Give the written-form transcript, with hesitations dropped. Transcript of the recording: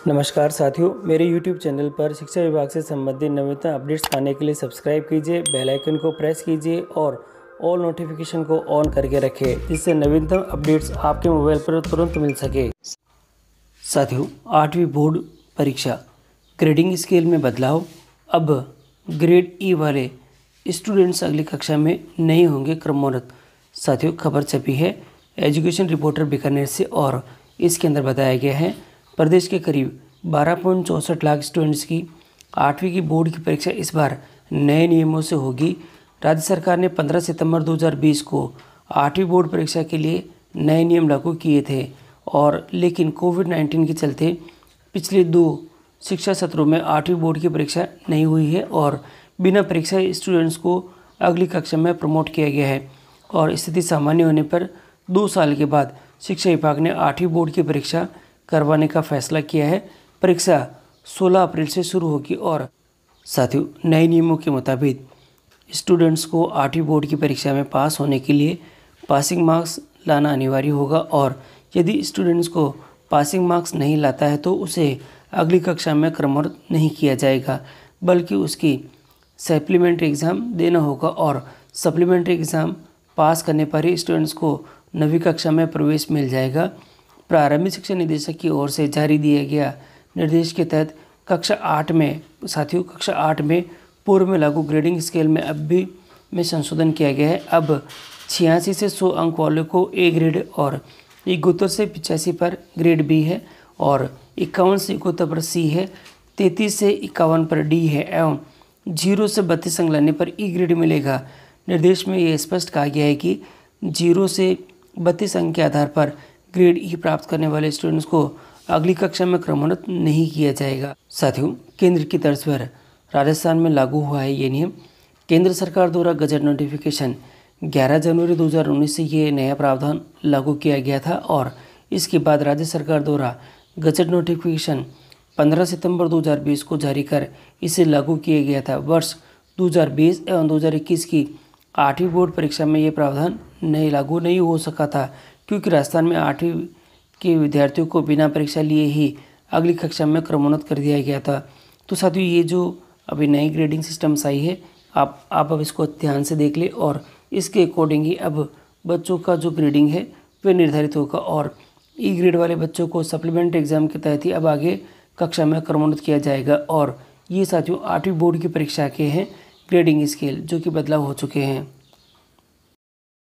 नमस्कार साथियों, मेरे YouTube चैनल पर शिक्षा विभाग से संबंधित नवीनतम अपडेट्स पाने के लिए सब्सक्राइब कीजिए, बेल आइकन को प्रेस कीजिए और ऑल नोटिफिकेशन को ऑन करके रखें, जिससे नवीनतम अपडेट्स आपके मोबाइल पर तुरंत मिल सके। साथियों, 8वीं बोर्ड परीक्षा ग्रेडिंग स्केल में बदलाव। अब ग्रेड ई वाले स्टूडेंट्स अगली कक्षा में नहीं होंगे क्रमोन्नत। साथियों, खबर छपी है एजुकेशन रिपोर्टर बीकानेर से और इसके अंदर बताया गया है प्रदेश के करीब 12.64 लाख स्टूडेंट्स की 8वीं की बोर्ड की परीक्षा इस बार नए नियमों से होगी। राज्य सरकार ने 15 सितंबर 2020 को 8वीं बोर्ड परीक्षा के लिए नए नियम लागू किए थे और लेकिन कोविड-19 के चलते पिछले 2 शिक्षा सत्रों में 8वीं बोर्ड की परीक्षा नहीं हुई है और बिना परीक्षा स्टूडेंट्स को अगली कक्षा में प्रमोट किया गया है और स्थिति सामान्य होने पर 2 साल के बाद शिक्षा विभाग ने 8वीं बोर्ड की परीक्षा करवाने का फैसला किया है। परीक्षा 16 अप्रैल से शुरू होगी और साथियों, नए नियमों के मुताबिक स्टूडेंट्स को 8वीं बोर्ड की परीक्षा में पास होने के लिए पासिंग मार्क्स लाना अनिवार्य होगा और यदि स्टूडेंट्स को पासिंग मार्क्स नहीं लाता है तो उसे अगली कक्षा में क्रमोन्नत नहीं किया जाएगा, बल्कि उसकी सप्लीमेंट्री एग्ज़ाम देना होगा और सप्लीमेंट्री एग्ज़ाम पास करने पर ही स्टूडेंट्स को 9वीं कक्षा में प्रवेश मिल जाएगा। प्रारंभिक शिक्षा निदेशक की ओर से जारी दिया गया निर्देश के तहत कक्षा 8 में पूर्व में लागू ग्रेडिंग स्केल में अब भी संशोधन किया गया है। अब 86 से 100 अंक वालों को ए ग्रेड और 71 से 85 पर ग्रेड बी है और 51 से 71 पर सी है, 33 से 51 पर डी है एवं 0 से 32 अंक लाने पर ई ग्रेड मिलेगा। निर्देश में यह स्पष्ट कहा गया है कि 0 से 32 अंक के आधार पर ग्रेड ई प्राप्त करने वाले स्टूडेंट्स को अगली कक्षा में क्रमोन्नत नहीं किया जाएगा। साथियों, केंद्र की तर्ज पर राजस्थान में लागू हुआ है ये नियम। केंद्र सरकार द्वारा गजट नोटिफिकेशन 11 जनवरी 2019 से ये नया प्रावधान लागू किया गया था और इसके बाद राज्य सरकार द्वारा गजट नोटिफिकेशन 15 सितंबर 2020 को जारी कर इसे लागू किया गया था। वर्ष 2020 एवं 2021 की 8वीं बोर्ड परीक्षा में ये प्रावधान लागू नहीं हो सका था क्योंकि राजस्थान में 8वीं के विद्यार्थियों को बिना परीक्षा लिए ही अगली कक्षा में क्रमोन्नत कर दिया गया था। तो साथियों, ये जो अभी नई ग्रेडिंग सिस्टम्स आई है, आप अब इसको ध्यान से देख ले और इसके अकॉर्डिंग ही अब बच्चों का जो ग्रेडिंग है वह निर्धारित होगा और ई ग्रेड वाले बच्चों को सप्लीमेंट्री एग्जाम के तहत ही अब आगे कक्षा में क्रमोन्नत किया जाएगा। और ये साथियों 8वीं बोर्ड की परीक्षा के हैं ग्रेडिंग स्केल जो कि बदलाव हो चुके हैं।